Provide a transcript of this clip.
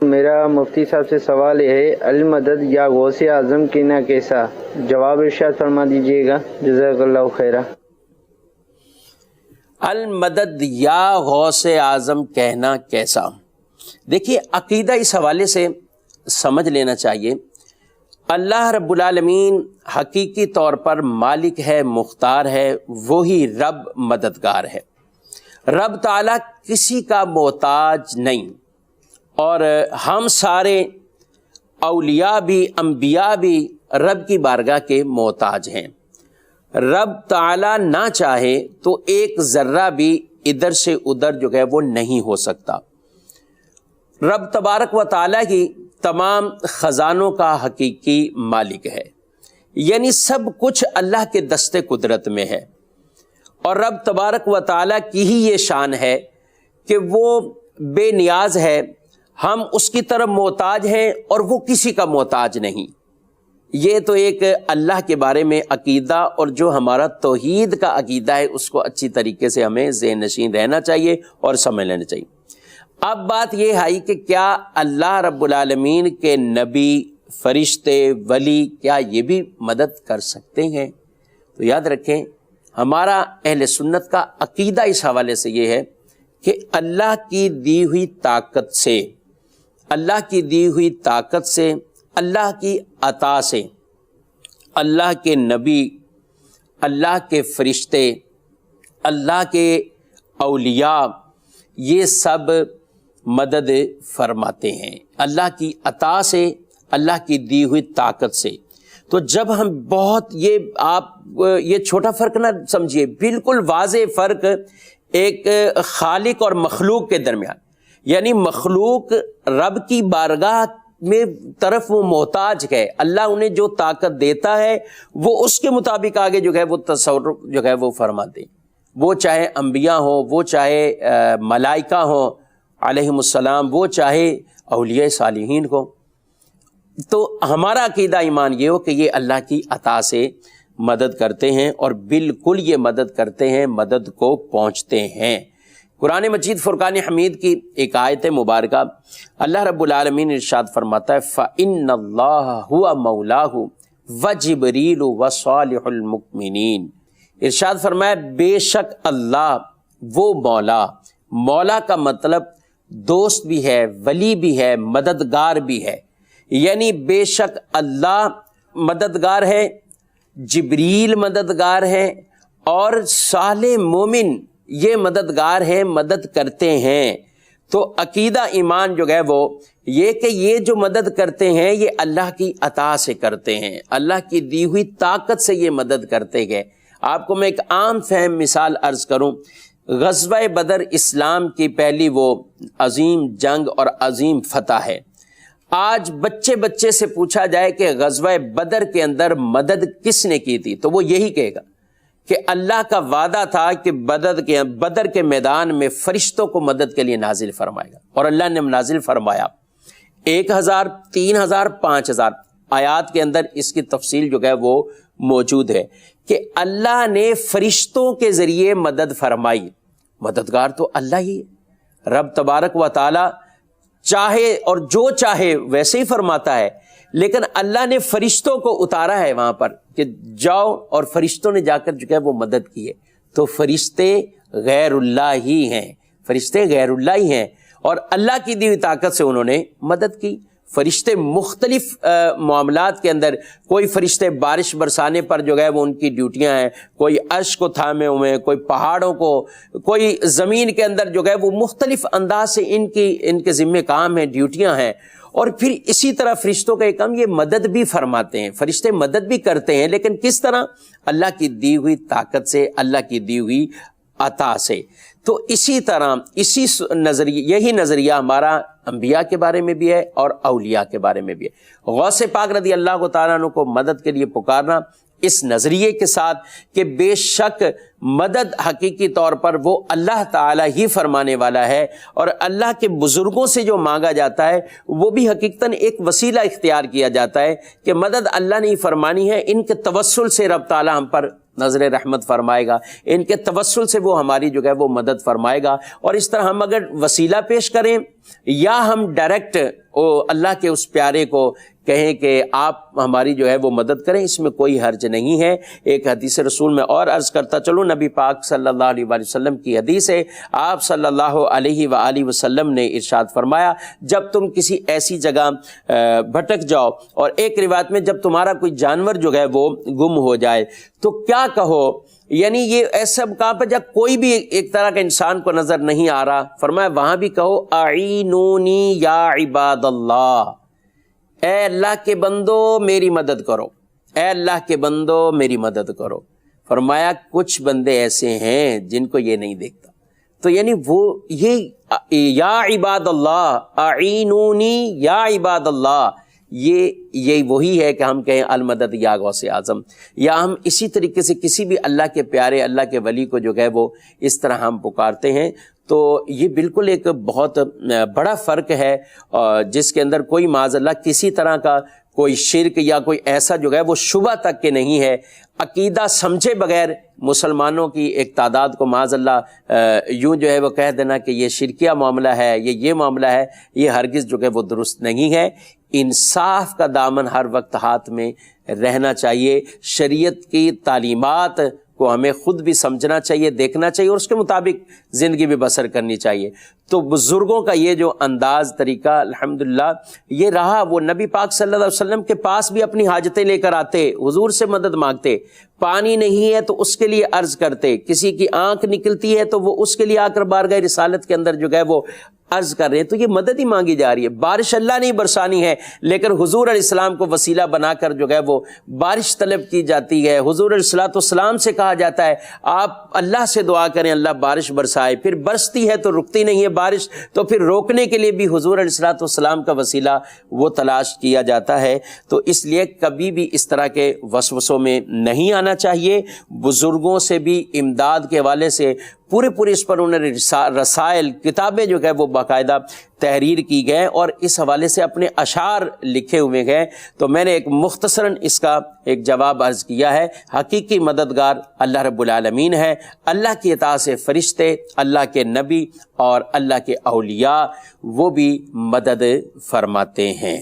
میرا مفتی صاحب سے سوال یہ ہے، المدد یا غوث اعظم کہنا کیسا؟ جواب ارشاد فرما دیجیے گا، جزاک اللہ خیرہ۔ المدد یا غوث اعظم کہنا کیسا؟ دیکھیے، عقیدہ اس حوالے سے سمجھ لینا چاہیے۔ اللہ رب العالمین حقیقی طور پر مالک ہے، مختار ہے، وہی رب مددگار ہے۔ رب تعالیٰ کسی کا محتاج نہیں، اور ہم سارے اولیاء بھی، انبیاء بھی رب کی بارگاہ کے محتاج ہیں۔ رب تعالیٰ نہ چاہے تو ایک ذرہ بھی ادھر سے ادھر جو ہے وہ نہیں ہو سکتا۔ رب تبارک و تعالیٰ کی تمام خزانوں کا حقیقی مالک ہے، یعنی سب کچھ اللہ کے دست قدرت میں ہے، اور رب تبارک و تعالیٰ کی ہی یہ شان ہے کہ وہ بے نیاز ہے، ہم اس کی طرف محتاج ہیں اور وہ کسی کا محتاج نہیں۔ یہ تو ایک اللہ کے بارے میں عقیدہ، اور جو ہمارا توحید کا عقیدہ ہے اس کو اچھی طریقے سے ہمیں ذہن نشین رہنا چاہیے اور سمجھ لینا چاہیے۔ اب بات یہ آئی کہ کیا اللہ رب العالمین کے نبی، فرشتے، ولی کیا یہ بھی مدد کر سکتے ہیں؟ تو یاد رکھیں، ہمارا اہل سنت کا عقیدہ اس حوالے سے یہ ہے کہ اللہ کی دی ہوئی طاقت سے، اللہ کی دی ہوئی طاقت سے، اللہ کی عطا سے، اللہ کے نبی، اللہ کے فرشتے، اللہ کے اولیاء، یہ سب مدد فرماتے ہیں اللہ کی عطا سے، اللہ کی دی ہوئی طاقت سے۔ تو جب ہم بہت آپ یہ چھوٹا فرق نہ سمجھیے، بالکل واضح فرق ایک خالق اور مخلوق کے درمیان، یعنی مخلوق رب کی بارگاہ میں طرف وہ محتاج ہے، اللہ انہیں جو طاقت دیتا ہے وہ اس کے مطابق آگے جو ہے وہ تصور جو ہے وہ فرماتے ہیں، وہ چاہے انبیاء ہوں، وہ چاہے ملائکہ ہوں علیہم السلام، وہ چاہے اولیاء صالحین ہوں۔ تو ہمارا عقیدہ ایمان یہ ہو کہ یہ اللہ کی عطا سے مدد کرتے ہیں، اور بالکل یہ مدد کرتے ہیں، مدد کو پہنچتے ہیں۔ قرآن مجید فرقان حمید کی ایک آیت مبارکہ اللہ رب العالمین ارشاد فرماتا ہے، فَإِنَّ اللَّهَ هُوَ مَوْلَاهُ وَجِبْرِيلُ وَصَالِحُ الْمُؤْمِنِينَ۔ ارشاد فرمایا، بے شک اللہ وہ مولا کا مطلب دوست بھی ہے، ولی بھی ہے، مددگار بھی ہے، یعنی بے شک اللہ مددگار ہے، جبریل مددگار ہے، اور صالح مومن یہ مددگار ہیں، مدد کرتے ہیں۔ تو عقیدہ ایمان جو ہے وہ یہ کہ یہ جو مدد کرتے ہیں یہ اللہ کی عطا سے کرتے ہیں، اللہ کی دی ہوئی طاقت سے یہ مدد کرتے گئے۔ آپ کو میں ایک عام فہم مثال عرض کروں، غزوہ بدر اسلام کی پہلی وہ عظیم جنگ اور عظیم فتح ہے۔ آج بچے سے پوچھا جائے کہ غزوہ بدر کے اندر مدد کس نے کی تھی، تو وہ یہی کہے گا کہ اللہ کا وعدہ تھا کہ بدر کے میدان میں فرشتوں کو مدد کے لیے نازل فرمائے گا، اور اللہ نے نازل فرمایا۔ 1000، 3000، 5000 آیات کے اندر اس کی تفصیل جو ہے وہ موجود ہے کہ اللہ نے فرشتوں کے ذریعے مدد فرمائی۔ مددگار تو اللہ ہی ہے، رب تبارک و تعالی چاہے اور جو چاہے ویسے ہی فرماتا ہے، لیکن اللہ نے فرشتوں کو اتارا ہے وہاں پر کہ جاؤ، اور فرشتوں نے جا کر جو ہے وہ مدد کی ہے۔ تو فرشتے غیر اللہ ہی ہیں، فرشتے غیر اللہ ہی ہیں، اور اللہ کی دی ہوئی طاقت سے انہوں نے مدد کی۔ فرشتے مختلف معاملات کے اندر، کوئی فرشتے بارش برسانے پر جو ہے وہ ان کی ڈیوٹیاں ہیں، کوئی عرش کو تھامے ہوئے، کوئی پہاڑوں کو، کوئی زمین کے اندر جو ہے وہ مختلف انداز سے ان کے ذمہ کام ہیں، ڈیوٹیاں ہیں۔ اور پھر اسی طرح فرشتوں کا ایک کام، یہ مدد بھی فرماتے ہیں، فرشتے مدد بھی کرتے ہیں، لیکن کس طرح؟ اللہ کی دی ہوئی طاقت سے، اللہ کی دی ہوئی عطا سے۔ تو اسی طرح یہی نظریہ ہمارا انبیاء کے بارے میں بھی ہے اور اولیاء کے بارے میں بھی ہے۔ غوث پاک رضی اللہ تعالیٰ عنہ کو مدد کے لیے پکارنا اس نظریے کے ساتھ کہ بے شک مدد حقیقی طور پر وہ اللہ تعالیٰ ہی فرمانے والا ہے، اور اللہ کے بزرگوں سے جو مانگا جاتا ہے وہ بھی حقیقتاً ایک وسیلہ اختیار کیا جاتا ہے کہ مدد اللہ نے ہی فرمانی ہے، ان کے توسل سے رب تعالیٰ ہم پر نظر رحمت فرمائے گا، ان کے توسل سے وہ ہماری جو ہے وہ مدد فرمائے گا۔ اور اس طرح ہم اگر وسیلہ پیش کریں یا ہم ڈائریکٹ اللہ کے اس پیارے کو کہیں کہ آپ ہماری جو ہے وہ مدد کریں، اس میں کوئی حرج نہیں ہے۔ ایک حدیث رسول میں اور عرض کرتا چلوں، نبی پاک صلی اللہ علیہ وآلہ وسلم کی حدیث ہے، آپ صلی اللہ علیہ وآلہ وسلم نے ارشاد فرمایا جب تم کسی ایسی جگہ بھٹک جاؤ، اور ایک روایت میں جب تمہارا کوئی جانور جو ہے وہ گم ہو جائے تو کیا کہو، یعنی یہ ایسا کہاں پر جب کوئی بھی ایک طرح کا انسان کو نظر نہیں آ رہا، فرمایا وہاں بھی کہو اعینونی یا عباد اللہ، اے اللہ کے بندو میری مدد کرو، اے اللہ کے بندو میری مدد کرو۔ فرمایا کچھ بندے ایسے ہیں جن کو یہ نہیں دیکھتا، تو یعنی وہ یہ یا عباد اللہ اعینونی یا عباد اللہ، یہ وہی ہے کہ ہم کہیں المدد یا غوث اعظم، یا ہم اسی طریقے سے کسی بھی اللہ کے پیارے اللہ کے ولی کو جو ہے وہ اس طرح ہم پکارتے ہیں۔ تو یہ بالکل ایک بہت بڑا فرق ہے جس کے اندر کوئی معاذ اللہ کسی طرح کا کوئی شرک یا کوئی ایسا جو ہے وہ شبہ تک کہ نہیں ہے۔ عقیدہ سمجھے بغیر مسلمانوں کی ایک تعداد کو معاذ اللہ یوں جو ہے وہ کہہ دینا کہ یہ شرکیہ معاملہ ہے، یہ معاملہ ہے، یہ ہرگز جو ہے وہ درست نہیں ہے۔ انصاف کا دامن ہر وقت ہاتھ میں رہنا چاہیے، شریعت کی تعلیمات کو ہمیں خود بھی سمجھنا چاہیے، دیکھنا چاہیے، اور اس کے مطابق زندگی بھی بسر کرنی چاہیے۔ تو بزرگوں کا یہ جو انداز طریقہ الحمدللہ یہ رہا، وہ نبی پاک صلی اللہ علیہ وسلم کے پاس بھی اپنی حاجتیں لے کر آتے، حضور سے مدد مانگتے، پانی نہیں ہے تو اس کے لیے عرض کرتے، کسی کی آنکھ نکلتی ہے تو وہ اس کے لیے آ کر بارگاہ رسالت کے اندر جو ہے وہ عرض کر رہے ہیں۔ تو یہ مدد ہی مانگی جا رہی ہے، بارش اللہ نہیں برسانی ہے لیکن حضور علیہ السلام کو وسیلہ بنا کر جو ہے وہ بارش طلب کی جاتی ہے۔ حضور علیہ السلام سے کہا جاتا ہے آپ اللہ سے دعا کریں اللہ بارش برسائے، پھر برستی ہے تو رکتی نہیں ہے بارش، تو پھر روکنے کے لیے بھی حضور علیہ السلام کا وسیلہ وہ تلاش کیا جاتا ہے۔ تو اس لیے کبھی بھی اس طرح کے وسوسوں میں نہیں آنا چاہیے۔ بزرگوں سے بھی امداد کے حوالے سے پورے اس پر انہوں نے رسائل کتابیں جو ہے وہ باقاعدہ تحریر کی گئے اور اس حوالے سے اپنے اشعار لکھے ہوئے گئے۔ تو میں نے ایک مختصراً اس کا ایک جواب عرض کیا ہے۔ حقیقی مددگار اللہ رب العالمین ہے، اللہ کی اطاعت سے فرشتے، اللہ کے نبی اور اللہ کے اولیاء وہ بھی مدد فرماتے ہیں۔